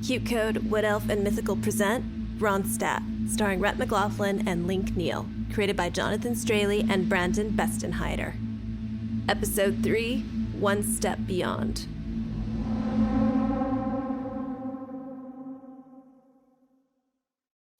Cute Code, Wood Elf, and Mythical present Ronstadt, starring Rhett McLaughlin and Link Neal, created by Jonathan Straley and Brandon Bestenheider. Episode 3, One Step Beyond.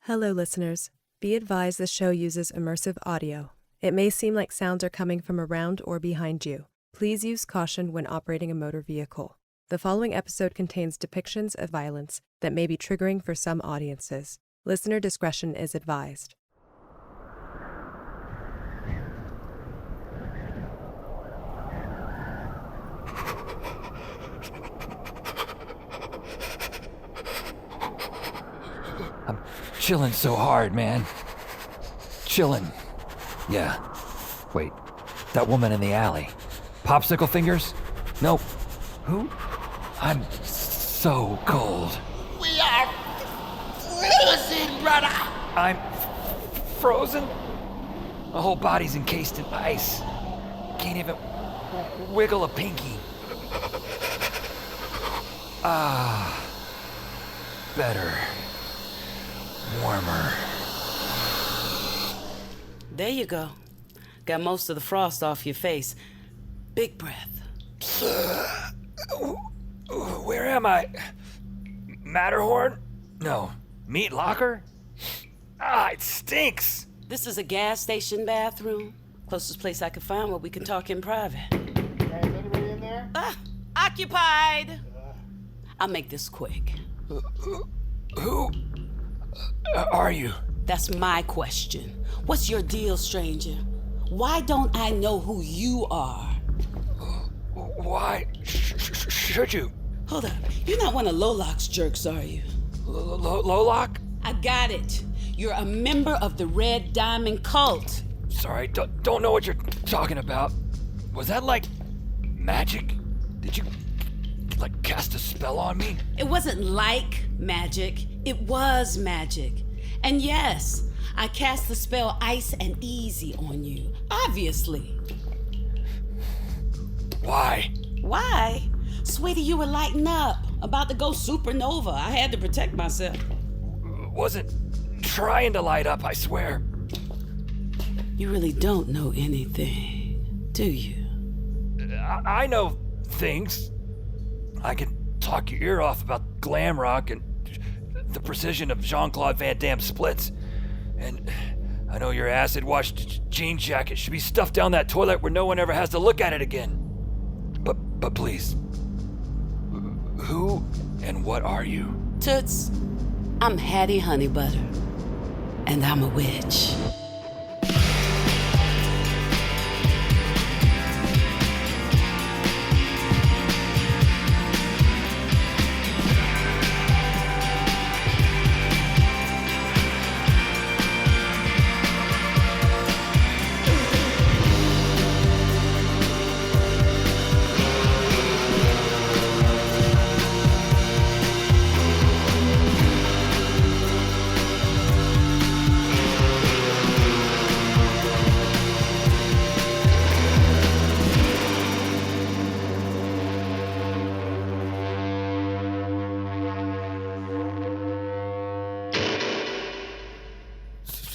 Hello, listeners. Be advised this show uses immersive audio. It may seem like sounds are coming from around or behind you. Please use caution when operating a motor vehicle. The following episode contains depictions of violence that may be triggering for some audiences. Listener discretion is advised. I'm chilling so hard, man. Chilling. Yeah. Wait, that woman in the alley. Popsicle fingers? Nope. Who? I'm so cold. We are frozen, brother! I'm frozen? My whole body's encased in ice. Can't even wiggle a pinky. Ah. Better. Warmer. There you go. Got most of the frost off your face. Big breath. Where am I? Matterhorn? No. Meat locker? Ah, it stinks. This is a gas station bathroom. Closest place I could find where we can talk in private. Hey, is anybody in there? Occupied. I'll make this quick. Who are you? That's my question. What's your deal, stranger? Why don't I know who you are? Why should you? Hold up. You're not one of Lolok's jerks, are you? Lolok? I got it. You're a member of the Red Diamond Cult. Sorry, don't know what you're talking about. Was that like magic? Did you like cast a spell on me? It wasn't like magic. It was magic. And yes, I cast the spell Ice and Easy on you. Obviously. Why? Why? Sweetie, you were lighting up. About to go supernova. I had to protect myself. Wasn't trying to light up, I swear. You really don't know anything, do you? I know things. I can talk your ear off about glam rock and the precision of Jean-Claude Van Damme splits. And I know your acid-washed jean jacket should be stuffed down that toilet where no one ever has to look at it again. But please, who and what are you? Toots, I'm Hattie Honeybutter, and I'm a witch.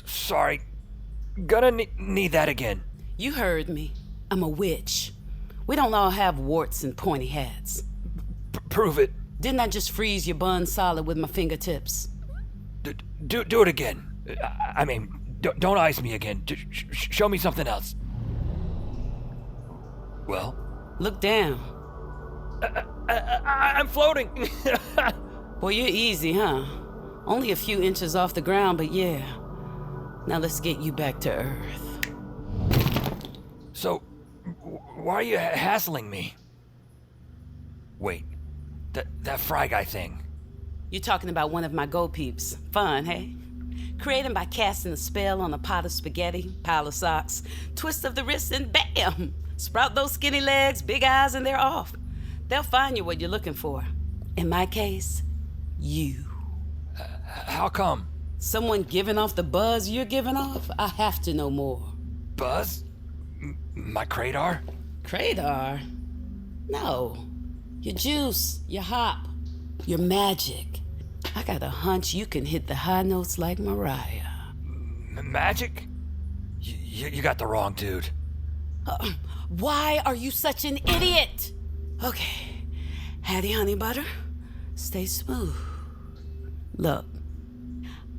Sorry, gonna need that again. You heard me. I'm a witch. We don't all have warts and pointy hats. Prove it. Didn't I just freeze your bun solid with my fingertips? Do it again. I mean, don't ice me again. Show me something else. Well? Look down. I'm floating. Boy, you're easy, huh? Only a few inches off the ground, but yeah. Now let's get you back to Earth. So, why are you hassling me? Wait, that fry guy thing. You're talking about one of my go-peeps. Fun, hey? Created by casting a spell on a pot of spaghetti, pile of socks, twist of the wrist, and bam! Sprout those skinny legs, big eyes, and they're off. They'll find you what you're looking for. In my case, you. How come? Someone giving off the buzz you're giving off? I have to know more. Buzz? My Kratar? Kratar? No. Your juice, your hop, your magic. I got a hunch you can hit the high notes like Mariah. Magic? You got the wrong dude. Why are you such an idiot? Okay, Hattie Honeybutter, stay smooth. Look,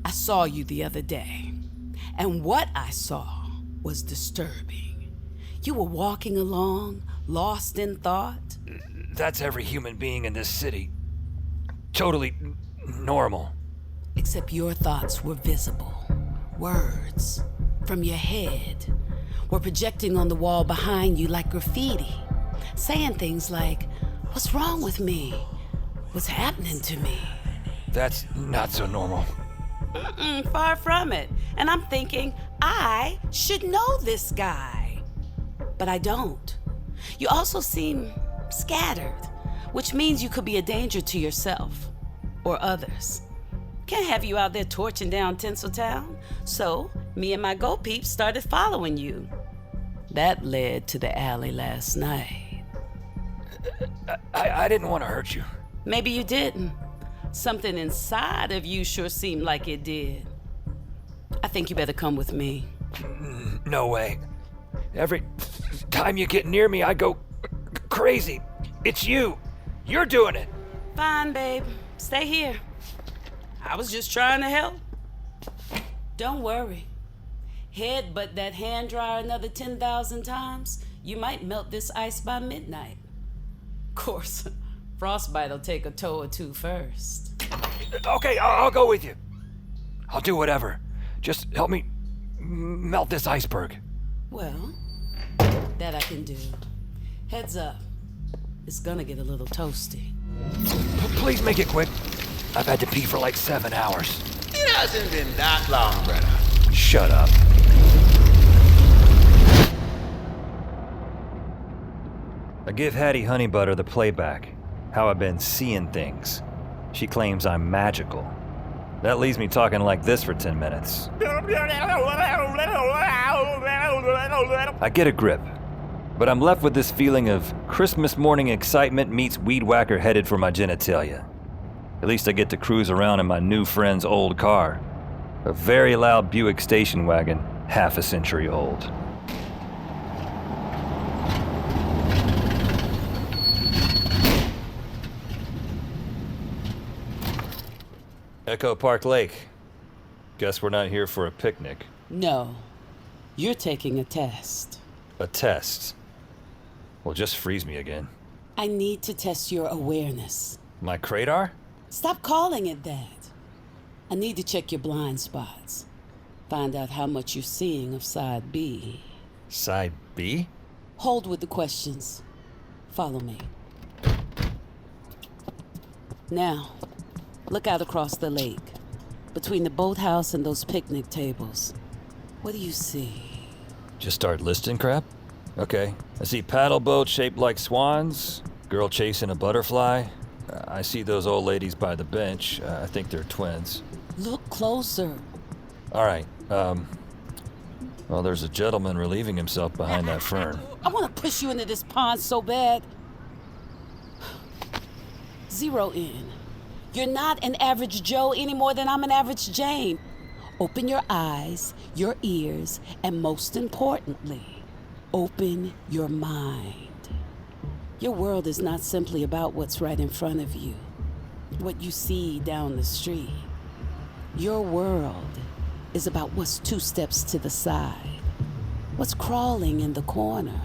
I saw you the other day, and what I saw was disturbing. You were walking along, lost in thought. That's every human being in this city. Totally normal. Except your thoughts were visible. Words from your head were projecting on the wall behind you like graffiti, saying things like, "What's wrong with me? What's happening to me?" That's not so normal. Far from it. And I'm thinking, I should know this guy. But I don't. You also seem scattered, which means you could be a danger to yourself or others. Can't have you out there torching down Tinseltown. So me and my Go Peeps started following you. That led to the alley last night. I didn't want to hurt you. Maybe you didn't. Something inside of you sure seemed like it did. I think you better come with me. No way. Every time you get near me, I go crazy. It's you. You're doing it. Fine, babe. Stay here. I was just trying to help. Don't worry. Headbutt that hand dryer another 10,000 times, you might melt this ice by midnight. Of course, frostbite'll take a toe or two first. Okay, I'll go with you. I'll do whatever. Just help me melt this iceberg. Well, that I can do. Heads up. It's gonna get a little toasty. Please make it quick. I've had to pee for like 7 hours. It hasn't been that long, brother. Shut up. I give Hattie Honeybutter the playback, how I've been seeing things. She claims I'm magical. That leaves me talking like this for 10 minutes. I get a grip, but I'm left with this feeling of Christmas morning excitement meets weed whacker headed for my genitalia. At least I get to cruise around in my new friend's old car. A very loud Buick station wagon, half a century old. Echo Park Lake. Guess we're not here for a picnic. No, you're taking a test. A test? Well, just freeze me again. I need to test your awareness. My Kratar? Stop calling it that. I need to check your blind spots. Find out how much you're seeing of Side B. Side B? Hold with the questions. Follow me. Now, look out across the lake. Between the boathouse and those picnic tables. What do you see? Just start listing crap? Okay. I see paddle boats shaped like swans, girl chasing a butterfly. I see those old ladies by the bench. I think they're twins. Look closer. All right. Well, there's a gentleman relieving himself behind that fern. I want to push you into this pond so bad. Zero in. You're not an average Joe any more than I'm an average Jane. Open your eyes, your ears, and most importantly, open your mind. Your world is not simply about what's right in front of you, what you see down the street. Your world is about what's 2 steps to the side, what's crawling in the corner,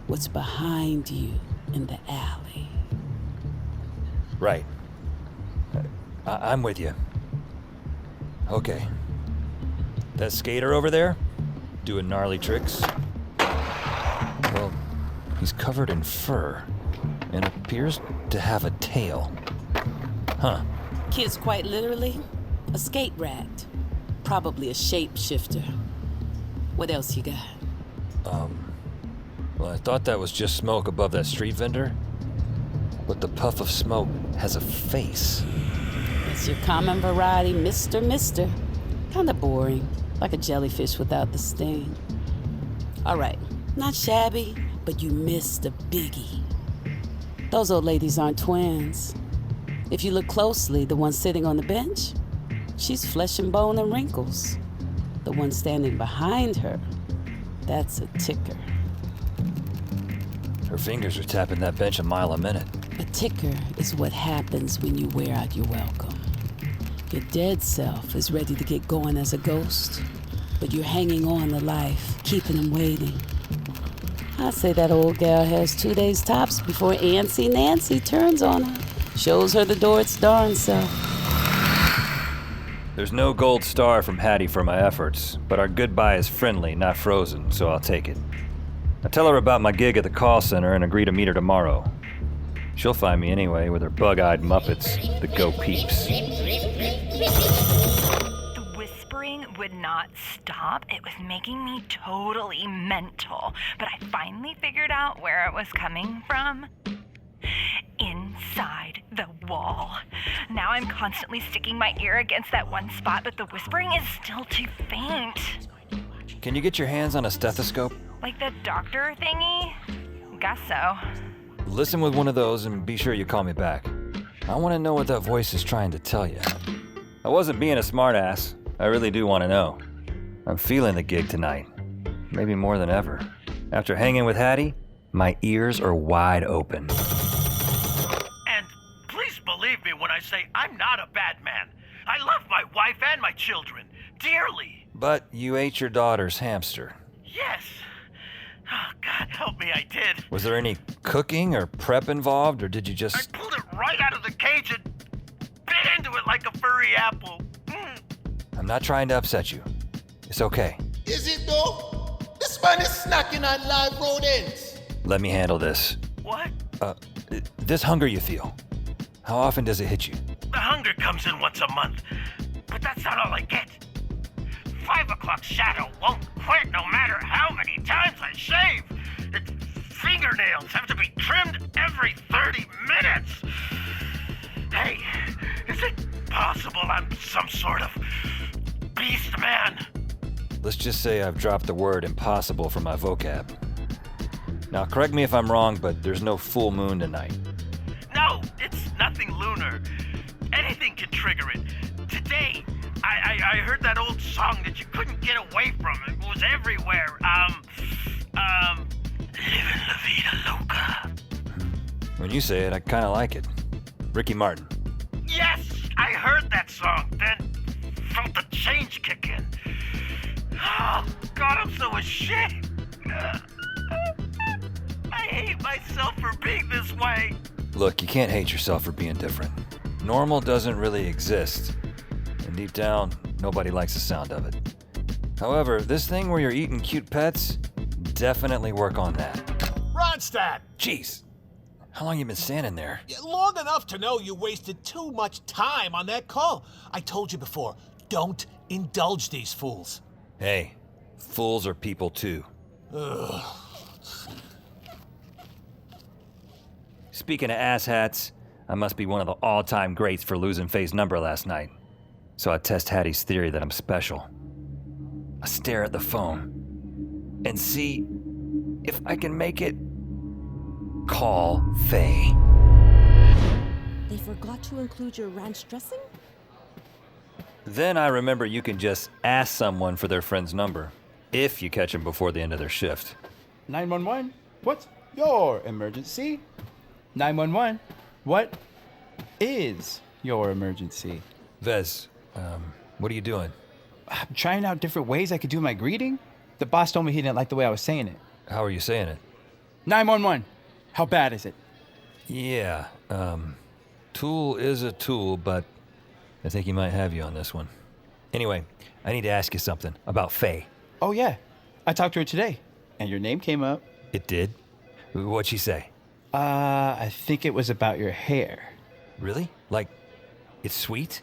what's behind you in the alley. Right. I'm with you. Okay. That skater over there, doing gnarly tricks? Well, he's covered in fur and appears to have a tail. Huh. Kids quite literally, a skate rat. Probably a shapeshifter. What else you got? Well, I thought that was just smoke above that street vendor. But the puff of smoke has a face. It's your common variety, Mister. Kinda boring, like a jellyfish without the sting. All right, not shabby, but you missed a biggie. Those old ladies aren't twins. If you look closely, the one sitting on the bench, she's flesh and bone and wrinkles. The one standing behind her, that's a ticker. Her fingers are tapping that bench a mile a minute. A ticker is what happens when you wear out your welcome. Your dead self is ready to get going as a ghost, but you're hanging on to life, keeping them waiting. I say that old gal has 2 days tops before Auntie Nancy turns on her, shows her the door its darn self. There's no gold star from Hattie for my efforts, but our goodbye is friendly, not frozen, so I'll take it. I tell her about my gig at the call center and agree to meet her tomorrow. She'll find me anyway with her bug-eyed Muppets, the Go Peeps. The whispering would not stop. It was making me totally mental. But I finally figured out where it was coming from. Inside the wall. Now I'm constantly sticking my ear against that one spot, but the whispering is still too faint. Can you get your hands on a stethoscope? Like the doctor thingy? Guess so. Listen with one of those and be sure you call me back. I want to know what that voice is trying to tell you. I wasn't being a smartass. I really do want to know. I'm feeling the gig tonight. Maybe more than ever. After hanging with Hattie, my ears are wide open. And please believe me when I say I'm not a bad man. I love my wife and my children dearly. But you ate your daughter's hamster. Yes. Oh, God help me, I did. Was there any cooking or prep involved, or did you I just... pulled it right out of the cage and bit into it like a furry apple. I'm not trying to upset you. It's okay. Is it though? This man is snacking on live rodents. Let me handle this. What? This hunger you feel, how often does it hit you? The hunger comes in once a month, but that's not all I get. 5 o'clock shadow won't quit no matter how many times I shave. Its fingernails have to be trimmed every 30 minutes. Hey, is it possible I'm some sort of beast man? Let's just say I've dropped the word impossible from my vocab. Now, correct me if I'm wrong, but there's no full moon tonight. No, it's nothing lunar. Anything can trigger it. Today, I heard that old song that you couldn't get away from. It was everywhere. Livin' La Vida Loca. When you say it, I kind of like it. Ricky Martin. Yes, I heard that song, then felt the change kick in. Oh, God, I'm so ashamed. I hate myself for being this way. Look, you can't hate yourself for being different. Normal doesn't really exist. And deep down, nobody likes the sound of it. However, this thing where you're eating cute pets, definitely work on that. Ronstadt! Jeez, how long you been standing there? Long enough to know you wasted too much time on that call. I told you before, don't indulge these fools. Hey, fools are people too. Ugh. Speaking of asshats, I must be one of the all-time greats for losing Faye's number last night. So I test Hattie's theory that I'm special. I stare at the phone and see if I can make it call Faye. They forgot to include your ranch dressing? Then I remember you can just ask someone for their friend's number, if you catch them before the end of their shift. 911, what's your emergency? 911, what is your emergency? Vez, what are you doing? I'm trying out different ways I could do my greeting. The boss told me he didn't like the way I was saying it. How are you saying it? 911, how bad is it? Yeah, tool is a tool, but I think he might have you on this one. Anyway, I need to ask you something about Faye. Oh yeah, I talked to her today, and your name came up. It did? What'd she say? I think it was about your hair. Really? Like, it's sweet?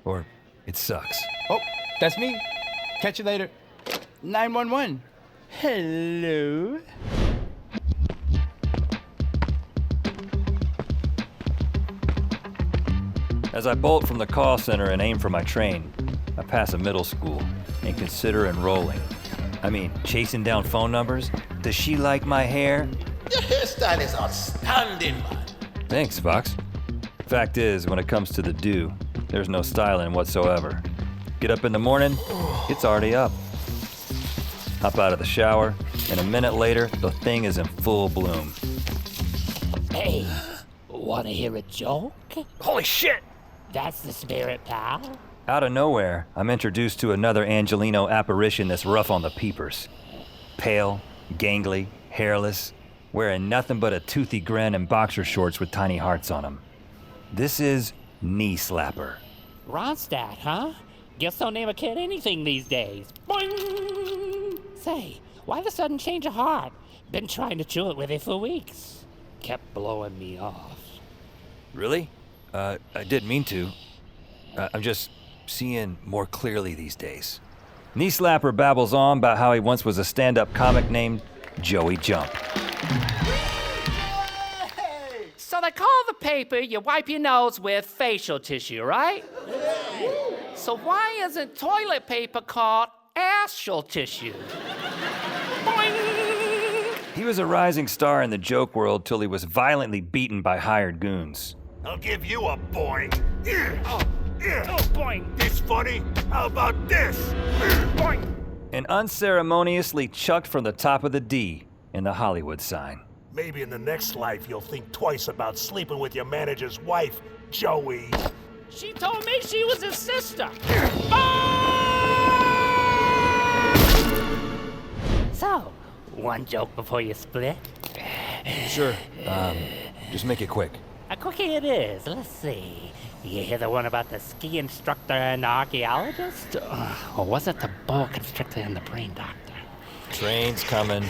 Or it sucks? Oh, that's me. Catch you later. 911. Hello. As I bolt from the call center and aim for my train, I pass a middle school and consider enrolling. I mean, chasing down phone numbers? Does she like my hair? Your hairstyle is outstanding, man. Thanks, Fox. Fact is, when it comes to the dew, there's no styling whatsoever. Get up in the morning, it's already up. Hop out of the shower, and a minute later, the thing is in full bloom. Hey, wanna hear a joke? Holy shit! That's the spirit, pal. Out of nowhere, I'm introduced to another Angelino apparition that's rough on the peepers. Pale, gangly, hairless, wearing nothing but a toothy grin and boxer shorts with tiny hearts on them. This is Kneeslapper. Ronstadt, huh? Guess don't name a kid anything these days. Boing! Say, why the sudden change of heart? Been trying to chill it with it for weeks. Kept blowing me off. Really? I didn't mean to. I'm just seeing more clearly these days. Kneeslapper babbles on about how he once was a stand-up comic named Joey Jump. So they call the paper you wipe your nose with facial tissue, right? So why isn't toilet paper called astral tissue? Boing! He was a rising star in the joke world till he was violently beaten by hired goons. I'll give you a boing. Oh, boing! This funny? How about this? Boing! And unceremoniously chucked from the top of the D in the Hollywood sign. Maybe in the next life you'll think twice about sleeping with your manager's wife, Joey. She told me she was his sister. So, one joke before you split? Sure. Just make it quick. A quickie it is. Let's see. You hear the one about the ski instructor and the archaeologist? Or was it the boa constrictor and the brain doctor? Train's coming.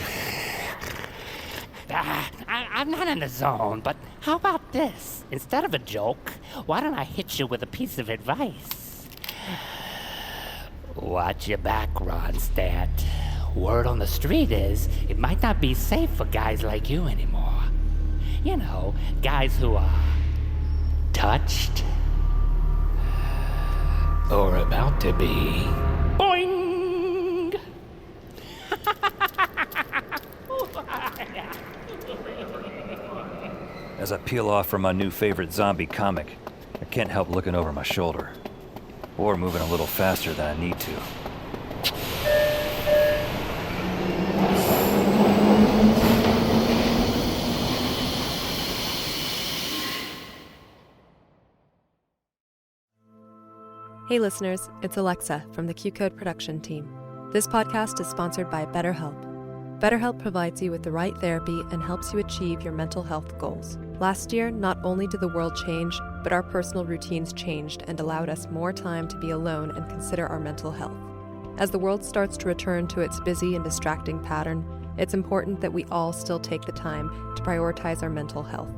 I'm not in the zone, but how about this? Instead of a joke, why don't I hit you with a piece of advice? Watch your back, Ronstadt. Word on the street is it might not be safe for guys like you anymore. You know, guys who are touched or about to be. Boing! As I peel off from my new favorite zombie comic, I can't help looking over my shoulder. Or moving a little faster than I need to. Hey listeners, it's Alexa from the Q-Code production team. This podcast is sponsored by BetterHelp. BetterHelp provides you with the right therapy and helps you achieve your mental health goals. Last year, not only did the world change, but our personal routines changed and allowed us more time to be alone and consider our mental health. As the world starts to return to its busy and distracting pattern, it's important that we all still take the time to prioritize our mental health.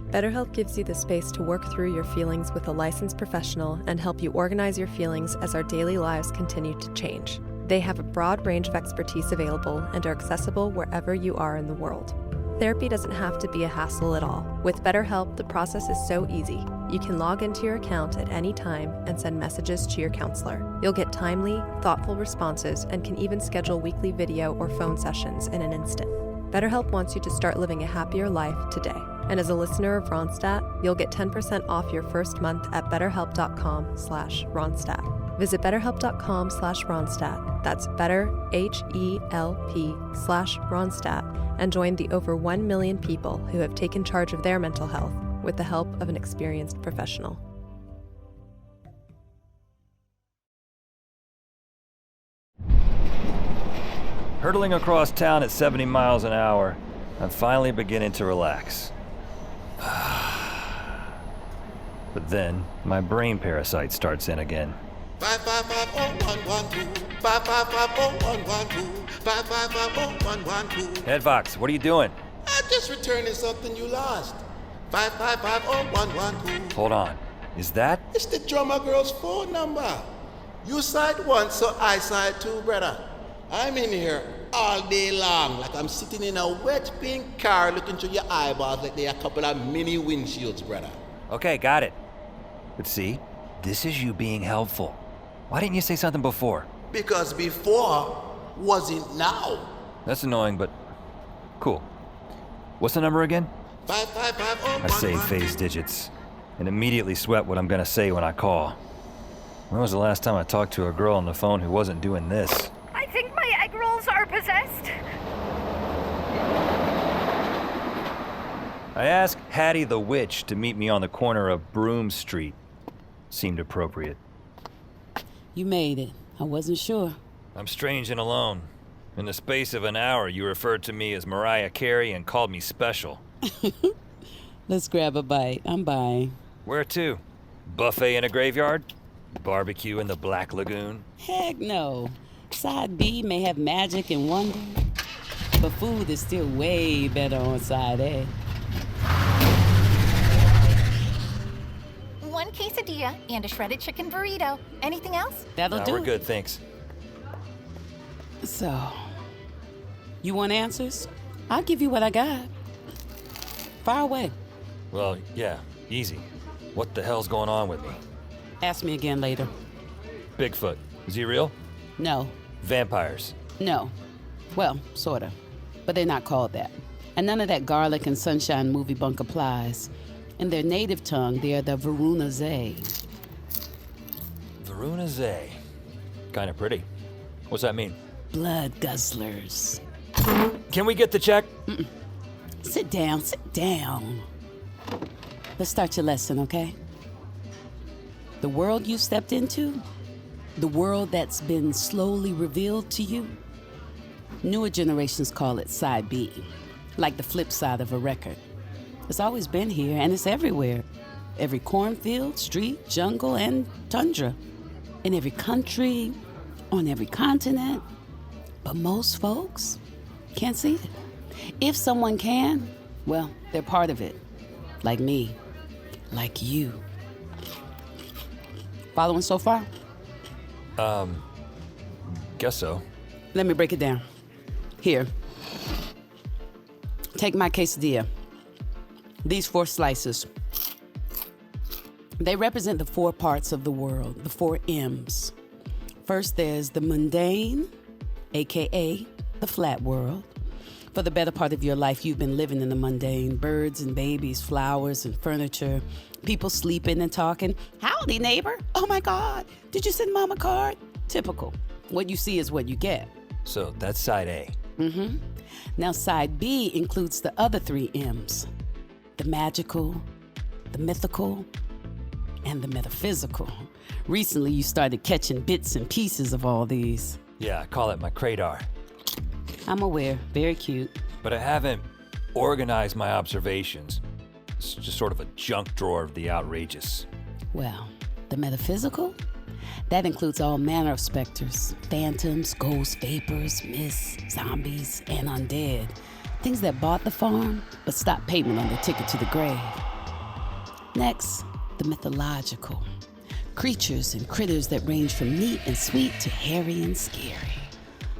BetterHelp gives you the space to work through your feelings with a licensed professional and help you organize your feelings as our daily lives continue to change. They have a broad range of expertise available and are accessible wherever you are in the world. Therapy doesn't have to be a hassle at all. With BetterHelp, the process is so easy. You can log into your account at any time and send messages to your counselor. You'll get timely, thoughtful responses and can even schedule weekly video or phone sessions in an instant. BetterHelp wants you to start living a happier life today. And as a listener of Ronstadt, you'll get 10% off your first month at betterhelp.com/Ronstadt. Visit betterhelp.com/Ronstadt. That's BetterHelp/Ronstadt and join the over 1 million people who have taken charge of their mental health with the help of an experienced professional. Hurtling across town at 70 miles an hour, I'm finally beginning to relax. But then, my brain parasite starts in again. 5550112 5550112 5550112. Headvox, what are you doing? I'm just returning something you lost. 5550112. Hold on. Is that? It's the drummer girl's phone number. You side one, so I side two, brother. I'm in here all day long, like I'm sitting in a wet pink car looking through your eyeballs like they're a couple of mini windshields, brother. Okay, got it. But see, this is you being helpful. Why didn't you say something before? Because before wasn't now. That's annoying, but cool. What's the number again? 5550112. I save phase digits. and immediately sweat what I'm gonna say when I call. When was the last time I talked to a girl on the phone who wasn't doing this? I think my egg rolls are possessed. I asked Hattie the Witch to meet me on the corner of Broome Street. Seemed appropriate. You made it. I wasn't sure. I'm strange and alone. In the space of an hour, you referred to me as Mariah Carey and called me special. Let's grab a bite. I'm buying. Where to? Buffet in a graveyard? Barbecue in the Black Lagoon? Heck no. Side B may have magic and wonder, but food is still way better on side A. One quesadilla and a shredded chicken burrito. Anything else? That'll do. We're good, thanks. So, you want answers? I'll give you what I got. Fire away. Well, yeah, easy. What the hell's going on with me? Ask me again later. Bigfoot. Is he real? No. Vampires. No. Well, sorta. But they're not called that. And none of that garlic and sunshine movie bunk applies. In their native tongue, they are the Varunaze. Varunaze. Kinda pretty. What's that mean? Blood guzzlers. Can we get the check? Sit down, sit down. Let's start your lesson, okay? The world you stepped into, the world that's been slowly revealed to you, newer generations call it side B, like the flip side of a record. It's always been here, and it's everywhere. Every cornfield, street, jungle, and tundra. In every country, on every continent. But most folks can't see it. If someone can, well, they're part of it. Like me. Like you. Following so far? Guess so. Let me break it down. Here. Take my quesadilla. These 4 slices. They represent the 4 parts of the world, the 4 M's. First, there's the mundane, aka the flat world. For the better part of your life, you've been living in the mundane. Birds and babies, flowers and furniture, people sleeping and talking. Howdy, neighbor. Oh my God, did you send mom a card? Typical. What you see is what you get. So that's side A. Mm-hmm. Now side B includes the other 3 M's. The magical, the mythical, and the metaphysical. Recently, you started catching bits and pieces of all these. Yeah, I call it my cradar. I'm aware. Very cute. But I haven't organized my observations. It's just sort of a junk drawer of the outrageous. Well, the metaphysical? That includes all manner of specters. Phantoms, ghosts, vapors, mists, zombies, and undead. Things that bought the farm, but stopped payment on their ticket to the grave. Next, the mythological. Creatures and critters that range from neat and sweet to hairy and scary.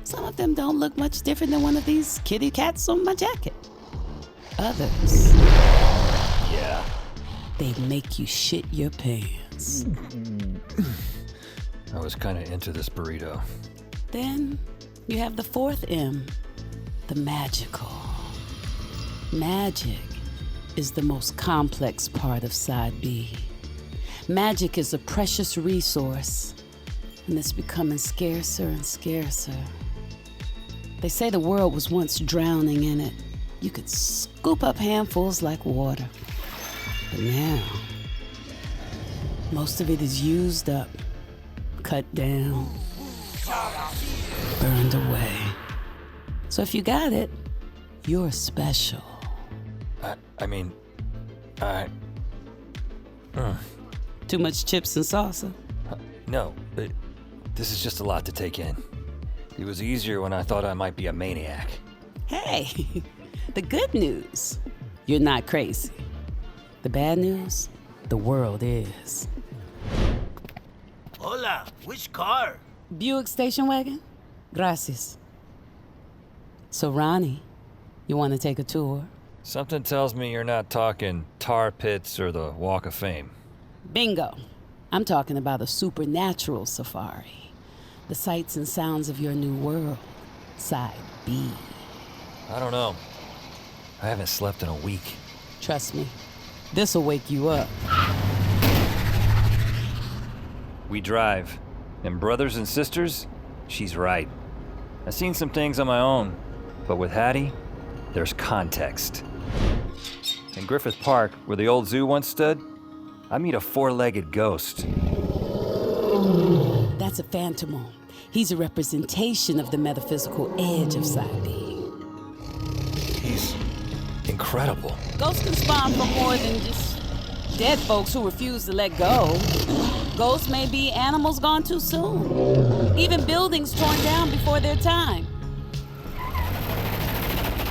Some of them don't look much different than one of these kitty cats on my jacket. Others, yeah, they make you shit your pants. I was kind of into this burrito. Then you have the 4th M, the magical. Magic is the most complex part of side B. Magic is a precious resource, and it's becoming scarcer and scarcer. They say the world was once drowning in it. You could scoop up handfuls like water. But now, most of it is used up, cut down, burned away. So if you got it, you're special. Too much chips and salsa? No, this is just a lot to take in. It was easier when I thought I might be a maniac. Hey, the good news, you're not crazy. The bad news, the world is. Hola, which car? Buick station wagon? Gracias. So Ronnie, you want to take a tour? Something tells me you're not talking tar pits or the Walk of Fame. Bingo. I'm talking about a supernatural safari. The sights and sounds of your new world. Side B. I don't know. I haven't slept in a week. Trust me, this'll wake you up. We drive. And brothers and sisters, she's right. I've seen some things on my own, but with Hattie, there's context. In Griffith Park, where the old zoo once stood, I meet a four-legged ghost. That's a phantom. He's a representation of the metaphysical edge of Side B. He's incredible. Ghosts can spawn from more than just dead folks who refuse to let go. Ghosts may be animals gone too soon. Even buildings torn down before their time.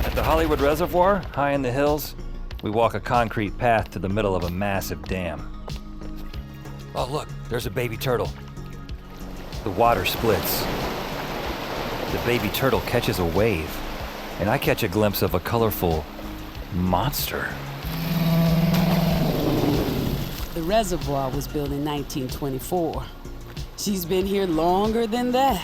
At the Hollywood Reservoir, high in the hills, we walk a concrete path to the middle of a massive dam. Oh, look, there's a baby turtle. The water splits. The baby turtle catches a wave, and I catch a glimpse of a colorful monster. The reservoir was built in 1924. She's been here longer than that.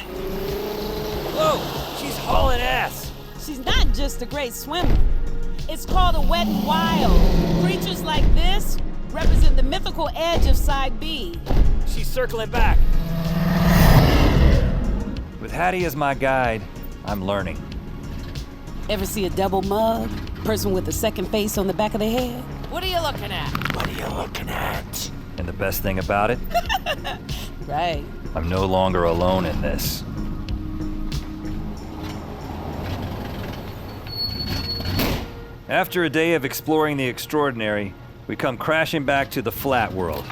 Whoa, she's hauling ass. She's not just a great swimmer. It's called a wet and wild. Creatures like this represent the mythical edge of Side B. She's circling back. With Hattie as my guide, I'm learning. Ever see a double mug? Person with a second face on the back of their head? What are you looking at? What are you looking at? And the best thing about it, Right. I'm no longer alone in this. After a day of exploring the extraordinary, we come crashing back to the flat world,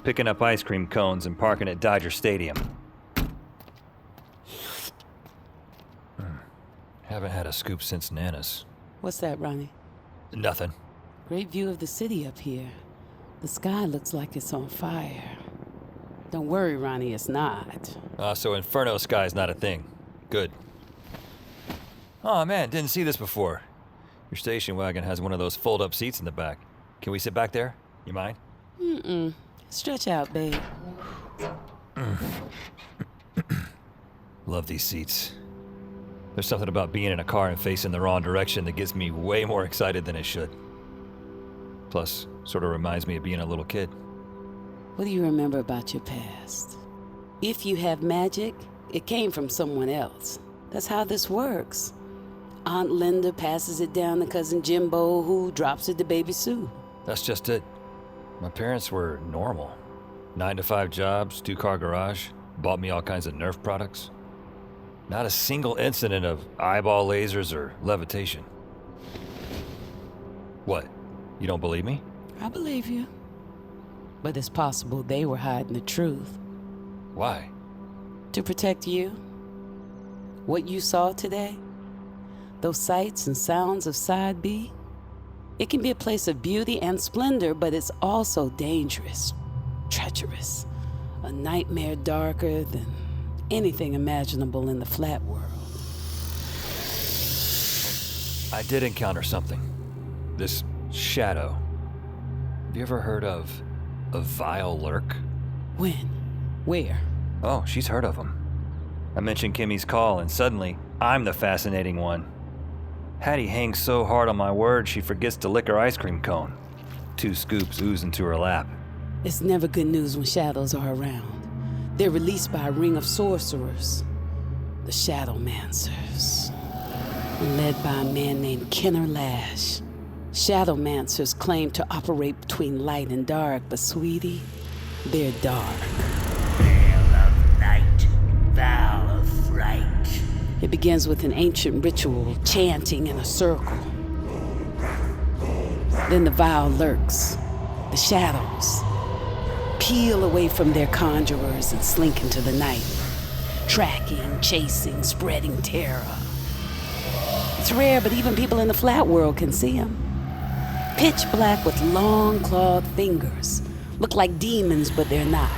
picking up ice cream cones and parking at Dodger Stadium. Haven't had a scoop since Nana's. What's that, Ronnie? Nothing. Great view of the city up here. The sky looks like it's on fire. Don't worry, Ronnie, it's not. So Inferno Sky's not a thing. Good. Oh man, didn't see this before. Your station wagon has one of those fold-up seats in the back. Can we sit back there? You mind? Mm-mm. Stretch out, babe. Love these seats. There's something about being in a car and facing the wrong direction that gets me way more excited than it should. Plus, sort of reminds me of being a little kid. What do you remember about your past? If you have magic, it came from someone else. That's how this works. Aunt Linda passes it down to Cousin Jimbo, who drops it to Baby Sue. That's just it. My parents were normal. 9-to-5 jobs, 2-car garage, bought me all kinds of Nerf products. Not a single incident of eyeball lasers or levitation. What? You don't believe me? I believe you. But it's possible they were hiding the truth. Why? To protect you. What you saw today, those sights and sounds of Side B, it can be a place of beauty and splendor, but it's also dangerous, treacherous, a nightmare darker than anything imaginable in the flat world. I did encounter something. This shadow. Have you ever heard of a vile lurk? When? Where? Oh, she's heard of them. I mentioned Kimmy's call, and suddenly, I'm the fascinating one. Hattie hangs so hard on my word she forgets to lick her ice cream cone. 2 scoops ooze into her lap. It's never good news when shadows are around. They're released by a ring of sorcerers, the Shadowmancers, led by a man named Kenner Lash. Shadowmancers claim to operate between light and dark, but sweetie, they're dark. Veil of night, vow of fright. It begins with an ancient ritual, chanting in a circle. Then the vow lurks, the shadows peel away from their conjurers and slink into the night, tracking, chasing, spreading terror. It's rare, but even people in the flat world can see them. Pitch black with long clawed fingers. Look like demons, but they're not.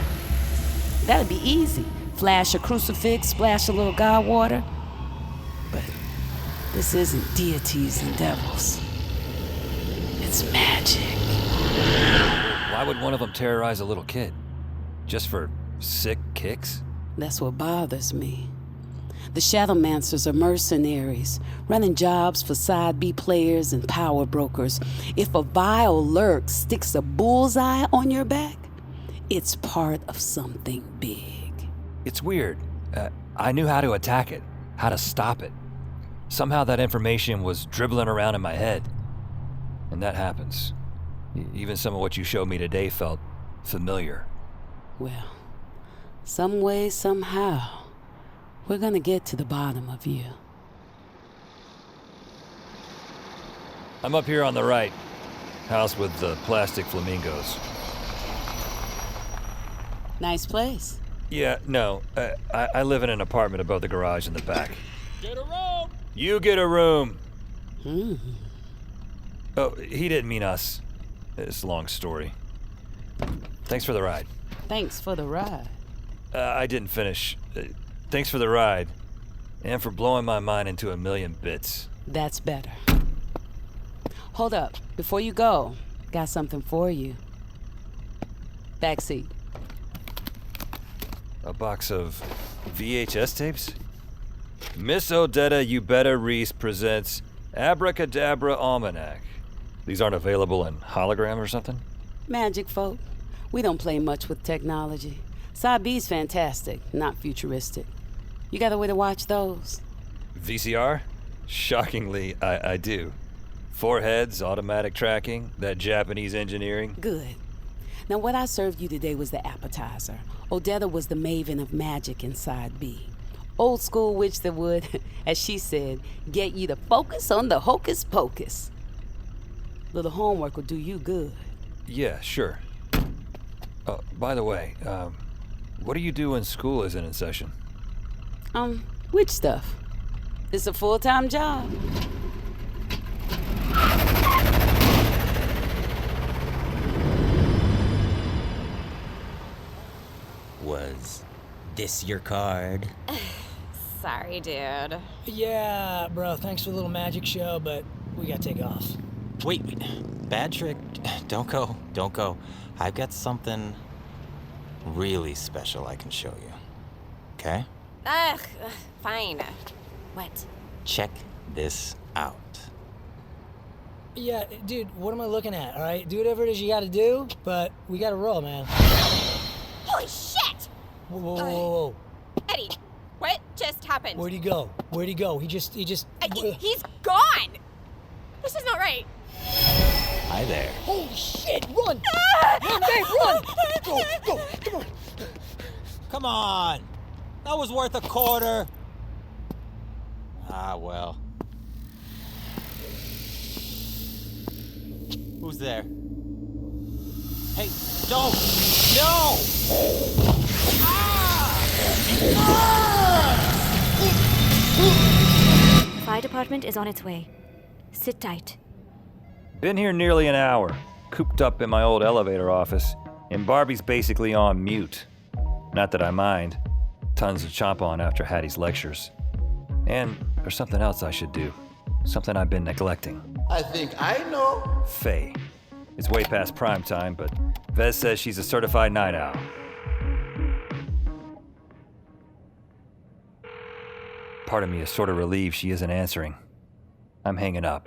That'd be easy. Flash a crucifix, splash a little god water. But this isn't deities and devils. It's magic. Why would one of them terrorize a little kid? Just for sick kicks? That's what bothers me. The Shadowmancers are mercenaries, running jobs for Side B players and power brokers. If a vile lurk sticks a bullseye on your back, It's part of something big. It's weird. I knew how to attack it, how to stop it. Somehow that information was dribbling around in my head. And that happens. Even some of what you showed me today felt familiar. Well, some way, somehow, we're gonna get to the bottom of you. I'm up here on the right. House with the plastic flamingos. Nice place. Yeah, no. I live in an apartment above the garage in the back. Get a room! You get a room! Hmm. Oh, he didn't mean us. It's a long story. Thanks for the ride. Thanks for the ride. I didn't finish. Thanks for the ride. And for blowing my mind into a million bits. That's better. Hold up. Before you go, got something for you. Backseat. A box of VHS tapes? Miss Odetta You Better Reese presents Abracadabra Almanac. These aren't available in hologram or something? Magic folk. We don't play much with technology. Side B's fantastic, not futuristic. You got a way to watch those? VCR? Shockingly, I do. 4 heads, automatic tracking, that Japanese engineering. Good. Now what I served you today was the appetizer. Odetta was the maven of magic inside B. Old school witch that would, as she said, get you to focus on the hocus pocus. Little homework will do you good. Yeah, sure. Oh, by the way, what do you do when school isn't in session? Witch stuff. It's a full-time job. Was this your card? Sorry, dude. Yeah, bro, thanks for the little magic show, but we gotta take off. Wait, bad trick. Don't go. I've got something really special I can show you. Okay? Ugh, fine. What? Check this out. Yeah, dude, what am I looking at, all right? Do whatever it is you gotta do, but we gotta roll, man. Holy shit! Whoa. Eddie, what just happened? Where'd he go? He just... He's gone! This is not right. Hi there. Holy shit, run! Run, babe, run! Go, come on. Come on! That was worth a quarter. Ah, well. Who's there? Hey, don't! No! Fire department is on its way. Sit tight. Been here nearly an hour, cooped up in my old elevator office, and Barbie's basically on mute. Not that I mind. Tons to chomp on after Hattie's lectures. And there's something else I should do. Something I've been neglecting. I think I know. Faye. It's way past prime time, but Vez says she's a certified night owl. Part of me is sort of relieved she isn't answering. I'm hanging up.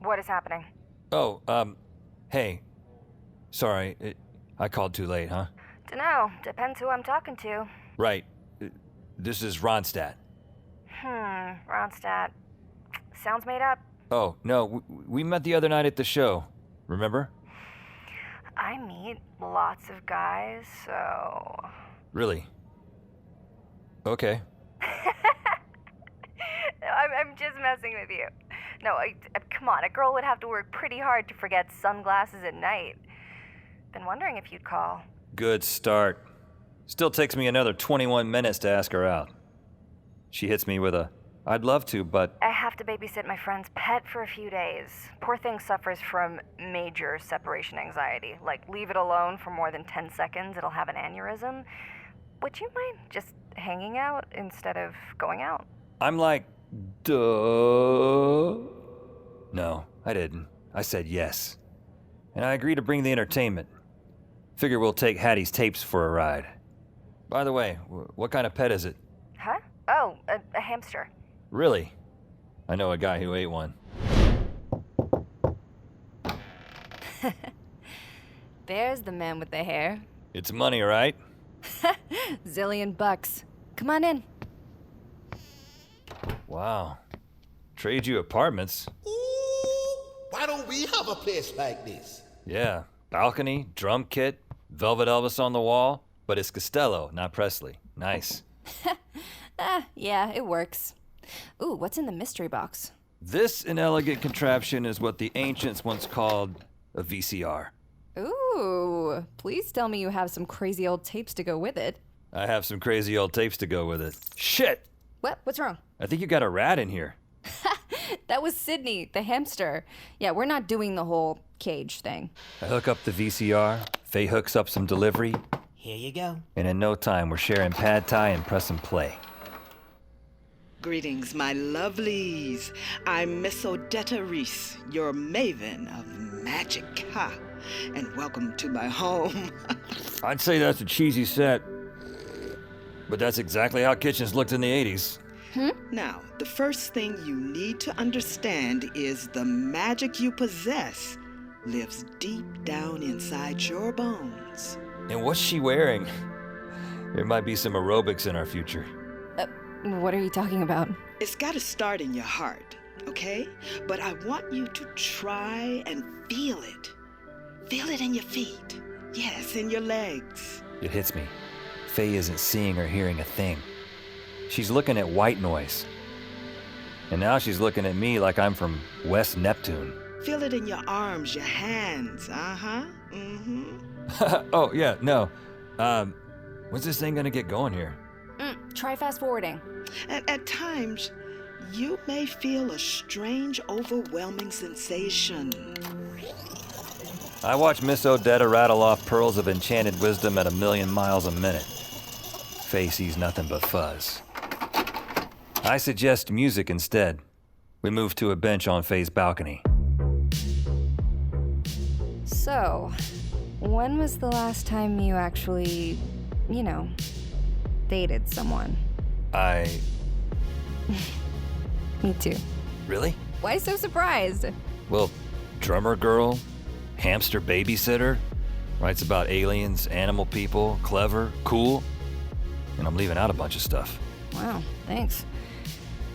What is happening? Oh, hey. Sorry, I called too late, huh? Dunno. Depends who I'm talking to. Right. This is Ronstadt. Ronstadt. Sounds made up. Oh, no, we met the other night at the show. Remember? I meet lots of guys, so... Really? Okay. I'm just messing with you. No, come on, a girl would have to work pretty hard to forget sunglasses at night. Been wondering if you'd call. Good start. Still takes me another 21 minutes to ask her out. She hits me with a, I'd love to, but... I have to babysit my friend's pet for a few days. Poor thing suffers from major separation anxiety. Like, leave it alone for more than 10 seconds, it'll have an aneurysm. Would you mind just hanging out instead of going out? I'm like, duh. No, I didn't. I said yes. And I agreed to bring the entertainment. Figure we'll take Hattie's tapes for a ride. By the way, what kind of pet is it? Huh? Oh, a hamster. Really? I know a guy who ate one. There's the man with the hair. It's money, right? Zillion bucks. Come on in. Wow. Trade you apartments. Ooh, why don't we have a place like this? Yeah. Balcony, drum kit, Velvet Elvis on the wall. But it's Costello, not Presley. Nice. Yeah, it works. Ooh, what's in the mystery box? This inelegant contraption is what the ancients once called a VCR. Ooh, please tell me you have some crazy old tapes to go with it. I have some crazy old tapes to go with it. Shit! What? What's wrong? I think you got a rat in here. That was Sydney, the hamster. Yeah, we're not doing the whole cage thing. I hook up the VCR, Faye hooks up some delivery. Here you go. And in no time, we're sharing pad thai and pressing play. Greetings, my lovelies. I'm Miss Odetta Reese, your maven of magic, ha! And welcome to my home. I'd say that's a cheesy set, but that's exactly how kitchens looked in the 80s. Now, the first thing you need to understand is the magic you possess lives deep down inside your bones. And what's she wearing? There might be some aerobics in our future. What are you talking about? It's got to start in your heart, okay? But I want you to try and feel it. Feel it in your feet. Yes, in your legs. It hits me. Faye isn't seeing or hearing a thing. She's looking at white noise. And now she's looking at me like I'm from West Neptune. Feel it in your arms, your hands. Oh, yeah, no. When's this thing gonna get going here? Try fast forwarding. At times, you may feel a strange, overwhelming sensation. I watch Miss Odetta rattle off pearls of enchanted wisdom at 1,000,000 miles a minute. Faye sees nothing but fuzz. I suggest music instead. We move to a bench on Faye's balcony. So, when was the last time you actually, dated someone? Me too. Really? Why so surprised? Well, drummer girl, hamster babysitter, writes about aliens, animal people, clever, cool, and I'm leaving out a bunch of stuff. Wow, thanks.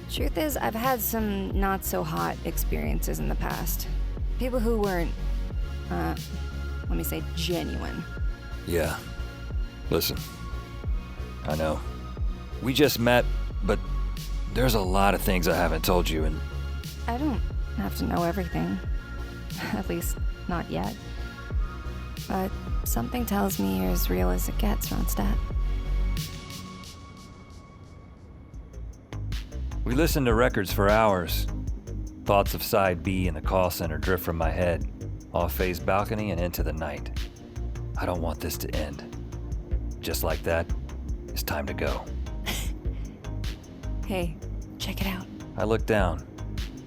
Truth is, I've had some not-so-hot experiences in the past. People who weren't, let me say, genuine. Yeah. Listen, I know. We just met, but there's a lot of things I haven't told you, and... I don't have to know everything. At least, not yet. But something tells me you're as real as it gets, Ronstadt. We listened to records for hours. Thoughts of Side B in the call center drift from my head, off Faye's balcony and into the night. I don't want this to end. Just like that, it's time to go. Hey, check it out. I look down.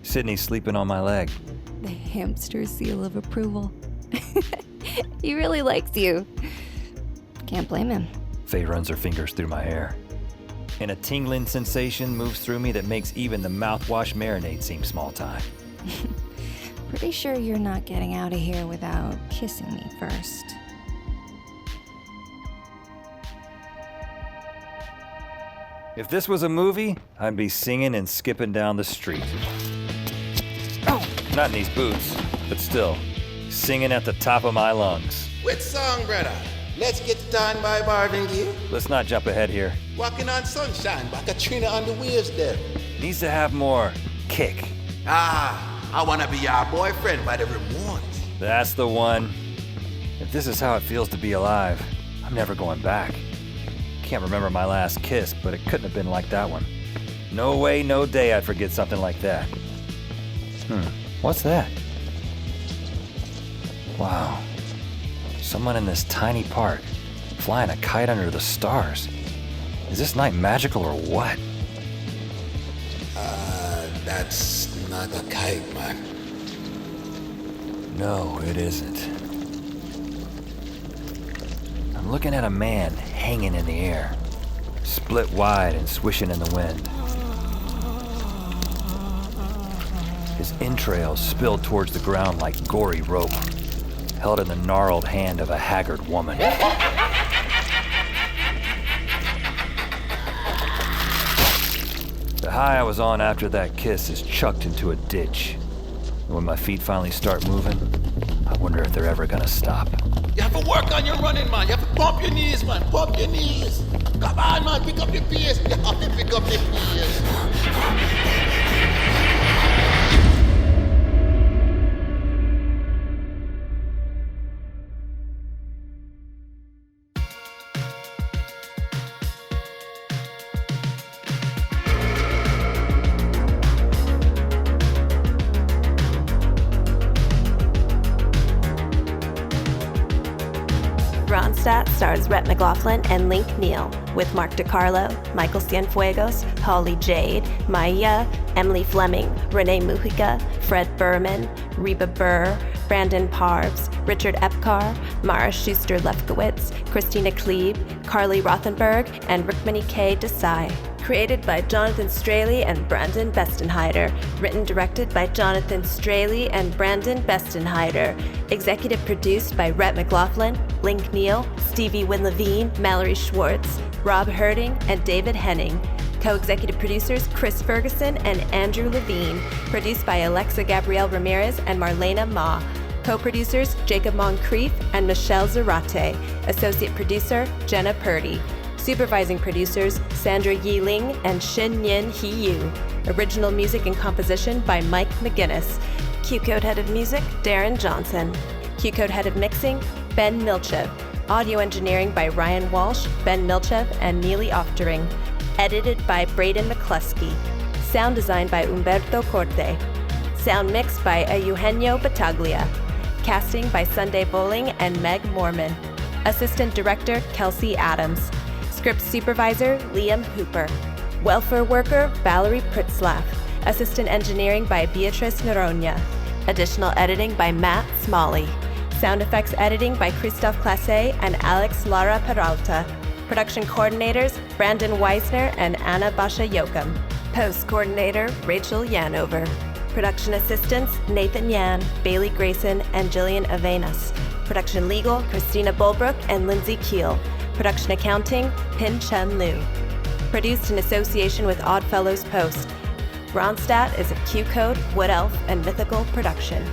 Sydney's sleeping on my leg. The hamster seal of approval. He really likes you. Can't blame him. Faye runs her fingers through my hair. And a tingling sensation moves through me that makes even the mouthwash marinade seem small time. Pretty sure you're not getting out of here without kissing me first. If this was a movie, I'd be singing and skipping down the street. Oh, not in these boots, but still, singing at the top of my lungs. Which song, brother? Let's Get It Done by Marvin Gaye? Let's not jump ahead here. Walking on Sunshine by Katrina on the Waves there. Needs to have more kick. I wanna be your boyfriend by the Ramones. That's the one. If this is how it feels to be alive, I'm never going back. Can't remember my last kiss, but it couldn't have been like that one. No way, no day I'd forget something like that. What's that? Wow. Someone in this tiny park, flying a kite under the stars. Is this night magical or what? That's not a kite, man. No, it isn't. I'm looking at a man hanging in the air, split wide and swishing in the wind. His entrails spilled towards the ground like gory rope, held in the gnarled hand of a haggard woman. The high I was on after that kiss is chucked into a ditch. And when my feet finally start moving, I wonder if they're ever gonna stop. You have to work on your running, man. You have to pump your knees, man. Pump your knees. Come on, man. Pick up the pace. You have to pick up the pace. Ronstadt stars Rhett McLaughlin and Link Neal, with Mark DiCarlo, Michael Cienfuegos, Holly Jade, Maya, Emily Fleming, Renee Mujica, Fred Berman, Reba Burr, Brandon Parves, Richard Epcar, Mara Schuster-Lefkowitz, Christina Klebe, Carly Rothenberg, and Rukmini K. Desai. Created by Jonathan Straley and Brandon Bestenheider. Written directed by Jonathan Straley and Brandon Bestenheider. Executive produced by Rhett McLaughlin, Link Neal, Stevie Wynn-Levine, Mallory Schwartz, Rob Herding, and David Henning. Co-executive producers Chris Ferguson and Andrew Levine. Produced by Alexa Gabrielle Ramirez and Marlena Ma. Co-producers Jacob Moncrief and Michelle Zarate. Associate producer Jenna Purdy. Supervising producers Sandra Yi Ling and Shin Yin Hee Yu. Original music and composition by Mike McGinnis. Q-Code Head of Music, Darren Johnson. Q-Code Head of Mixing, Ben Milchev. Audio engineering by Ryan Walsh, Ben Milchev, and Neely Oftering. Edited by Braden McCluskey. Sound design by Umberto Corte. Sound mixed by Eugenio Battaglia. Casting by Sunday Bowling and Meg Mormon. Assistant Director Kelsey Adams. Script Supervisor Liam Hooper. Welfare Worker Valerie Pritzlaff. Assistant Engineering by Beatrice Noronha. Additional editing by Matt Smalley. Sound effects editing by Christophe Classe and Alex Lara Peralta. Production coordinators Brandon Weisner and Anna Basha Yokum. Post coordinator Rachel Yanover. Production assistants Nathan Yan, Bailey Grayson, and Jillian Avenas. Production legal Christina Bulbrook and Lindsay Keel. Production accounting, Pin Chen Liu. Produced in association with Oddfellows Post. Ronstadt is a Q-Code, Wood Elf, and Mythical production.